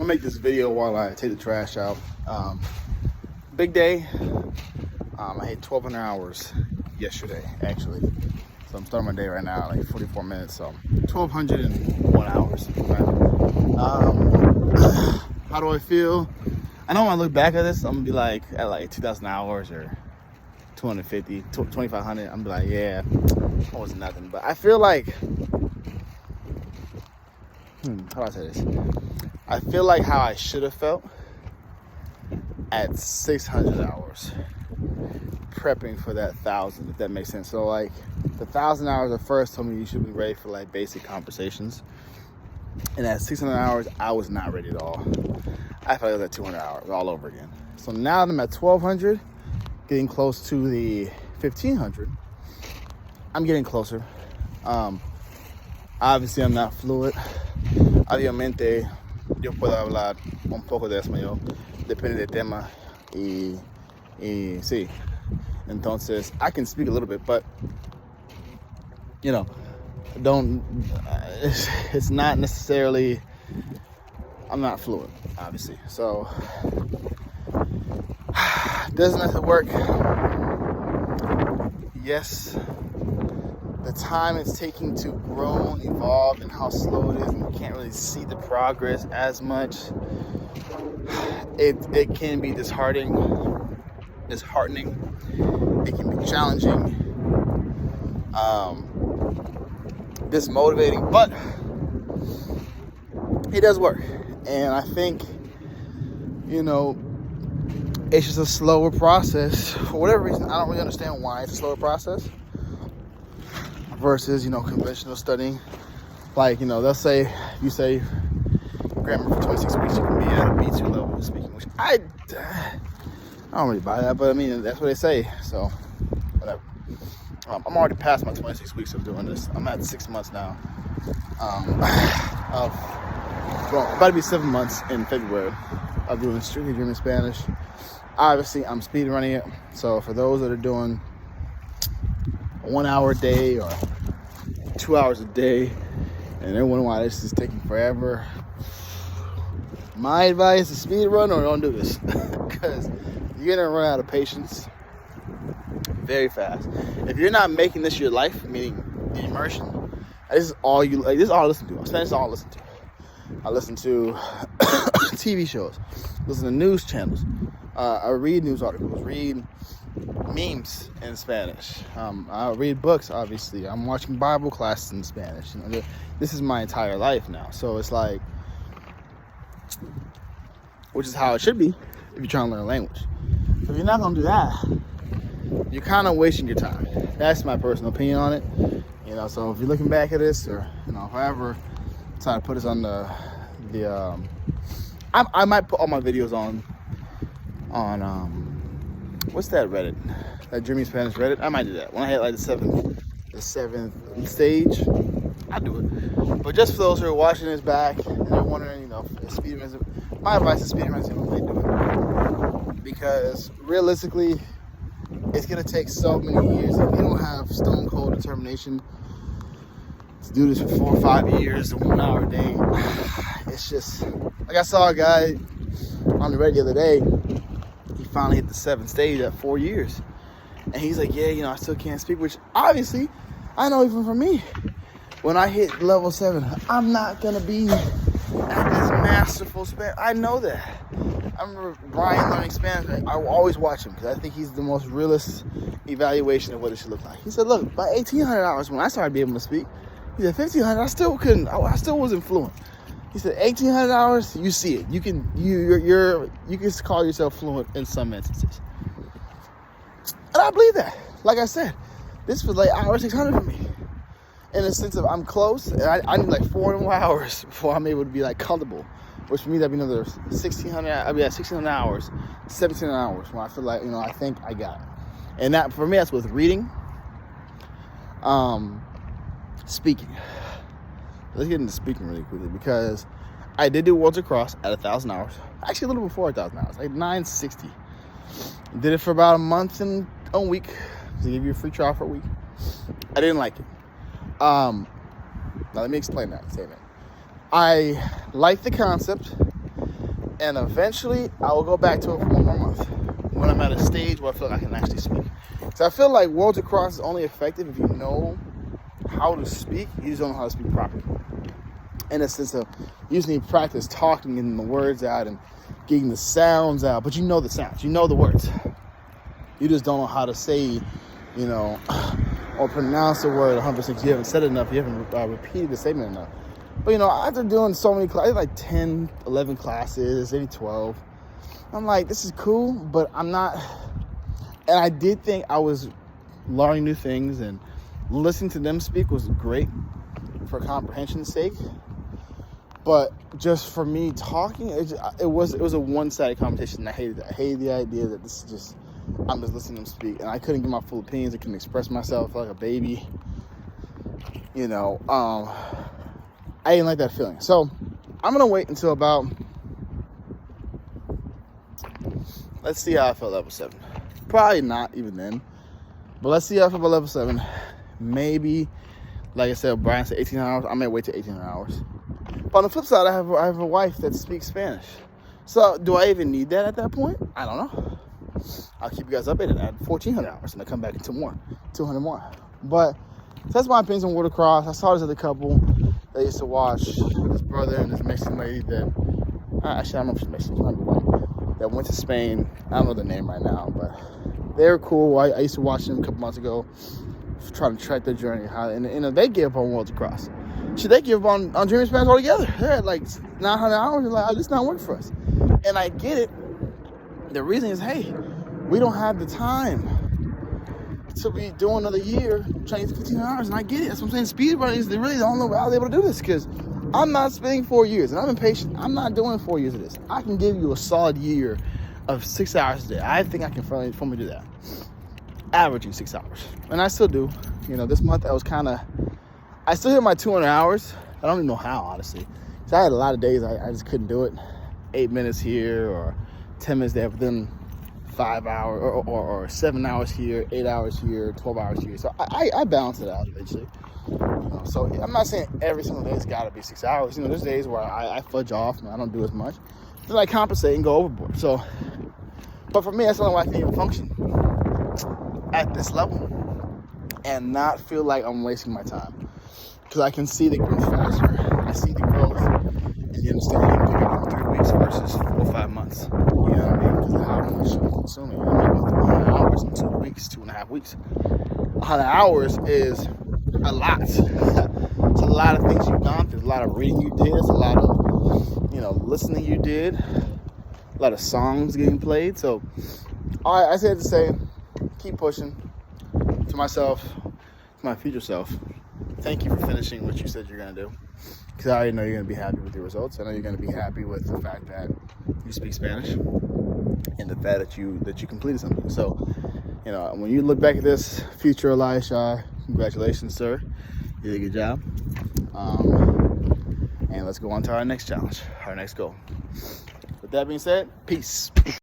gonna make this video while I take the trash out. Big day. I hit 1,200 hours yesterday, actually. So I'm starting my day right now, like 44 minutes. So 1,201 hours. How do I feel? I know when I look back at this, I'm gonna be like at like 2,000 hours or 250, 2,500. I'm gonna be like, yeah, that was nothing. But I feel like, how do I say this? I feel like how I should have felt at 600 hours prepping for that 1,000, if that makes sense. So like the 1,000 hours at first told me you should be ready for like basic conversations, and at 600 hours I was not ready at all. I felt like I was at 200 hours all over again. So now that I'm at 1,200, getting close to the 1,500, I'm getting closer. Obviously I'm not fluid. Obviamente yo puedo hablar un poco de español, depende del tema, y sí. Entonces, I can speak a little bit, but, you know, it's not necessarily, I'm not fluent, obviously. So, doesn't have to work. Yes, the time it's taking to grow and evolve and how slow it is, and you can't really see the progress as much. It can be disheartening. It can be challenging, dismotivating, but it does work. And I think, you know, it's just a slower process. For whatever reason, I don't really understand why it's a slower process versus, you know, conventional studying. Like, you know, they'll say, you say grammar for 26 weeks, you can be at a B2 level of speaking, which I don't really buy that, but I mean, that's what they say, so whatever. I'm already past my 26 weeks of doing this. I'm at 6 months now. About to be 7 months in February of doing strictly German Spanish. Obviously, I'm speed running it, so for those that are doing 1 hour a day or 2 hours a day, and they're wondering why this is taking forever, my advice is speed run or don't do this, because you're gonna run out of patience very fast. If you're not making this your life, meaning the immersion, this is all you like. This is all I listen to. Spanish is all I listen to. I listen to TV shows, listen to news channels. I read news articles, read memes in Spanish. I read books. Obviously, I'm watching Bible classes in Spanish. You know, this is my entire life now. So it's like, which is how it should be if you're trying to learn a language. So if you're not gonna do that, you're kind of wasting your time. That's my personal opinion on it. You know, so if you're looking back at this, or you know, however, trying to put this on I might put all my videos on what's that Reddit? That German Spanish Reddit. I might do that when I hit like the seventh stage. I do it. But just for those who are watching this back and they're wondering, you know, speedrunners, my advice is speedrunners simply do it, because realistically, it's gonna take so many years. If you don't have stone cold determination to do this for 4 or 5 years, 1 hour a day, it's just like I saw a guy on the Reddit the other day. He finally hit the 7th stage at 4 years, and he's like, yeah, you know, I still can't speak. Which obviously, I know even for me, when I hit level 7, I'm not gonna be at this masterful Spanish. I know that. I remember Brian learning Spanish. I will always watch him because I think he's the most realist evaluation of what it should look like. He said, look, by 1,800 hours, when I started being able to speak, he said 1,500, I still couldn't. I still wasn't fluent. He said 1,800 hours, you see it. You can call yourself fluent in some instances. And I believe that. Like I said, this was like hour 600 for me. In the sense of I'm close, and I need like 4 more hours before I'm able to be like comfortable. Which for me, that'd be another 1,600. I'd be at 1,600 hours, 1,700 hours when I feel like, you know, I think I got it. And that for me, that's with reading, speaking. Let's get into speaking really quickly, because I did do Worlds Across at 1,000 hours. Actually, a little before 1,000 hours, like 960. Did it for about a month and a week. They give you a free trial for a week. I didn't like it. Now let me explain that statement. I like the concept. And eventually, I will go back to it for one more month when I'm at a stage where I feel like I can actually speak. So I feel like Worlds Across is only effective if you know how to speak. You just don't know how to speak properly. In a sense of, you just need practice talking, getting the words out and getting the sounds out. But you know the sounds, you know the words. You just don't know how to say, you know, or pronounce the word 100%. You haven't said it enough. You haven't repeated the statement enough. But, you know, after doing so many classes, like 10, 11 classes, maybe 12, I'm like, this is cool, but I'm not. And I did think I was learning new things, and listening to them speak was great for comprehension's sake. But just for me talking, it was a one-sided conversation. I hated it. I hated the idea that this is just, I'm just listening to them speak, and I couldn't give my full opinions. I couldn't express myself like a baby. You know, I didn't like that feeling. So I'm gonna wait until about, let's see how I feel level 7. Probably not even then, but let's see how I feel about level 7. Maybe, like I said, Brian said 18 hours. I may wait till 18 hours. But on the flip side, I have a wife that speaks Spanish. So do I even need that at that point? I don't know. I'll keep you guys updated at 1,400 hours, and I come back into 200 more. But so that's my opinions on World Across. I saw this other couple that used to watch, this brother and this Mexican lady that, actually, I don't know if she's Mexican, she might be white, that went to Spain. I don't know the name right now, but they were cool. I used to watch them a couple months ago, trying to track their journey. And they gave up on Worlds Across. They give up on Dreaming Spanish altogether. They're at like 900 hours. They're like, oh, this not work for us. And I get it. The reason is, hey, we don't have the time to be doing another year trying to get 15 hours. And I get it. That's what I'm saying. Speed running is really the only way I was able to do this, because I'm not spending 4 years, and I'm impatient. I'm not doing 4 years of this. I can give you a solid year of 6 hours a day. I think I can firmly do that. Averaging 6 hours. And I still do. You know, this month I still hit my 200 hours. I don't even know how, honestly. So I had a lot of days I just couldn't do it. 8 minutes here or 10 minutes there, but then 5 hours or 7 hours here, 8 hours here, 12 hours here. So I balance it out eventually. You know, so I'm not saying every single day it's got to be 6 hours. You know, there's days where I fudge off and I don't do as much. Then I compensate and go overboard. So, but for me, that's the only way I can even function at this level and not feel like I'm wasting my time. Because I can see the growth faster. I see the growth and the understanding of doing 3 weeks versus 4 or 5 months. You know what I mean? Because of how much I'm consuming. I might go 300 hours in 2 weeks, 2.5 weeks. 100 hours is a lot. It's a lot of things you've gone through. It's a lot of reading you did. It's a lot of, you know, listening you did. A lot of songs getting played. So, all right, I said to say, keep pushing. To myself, to my future self, thank you for finishing what you said you're going to do. Because I already know you're going to be happy with your results. I know you're going to be happy with the fact that you speak Spanish and the fact that you completed something. So, you know, when you look back at this, future Elisha, congratulations, sir. You did a good job. And let's go on to our next challenge, our next goal. With that being said, peace.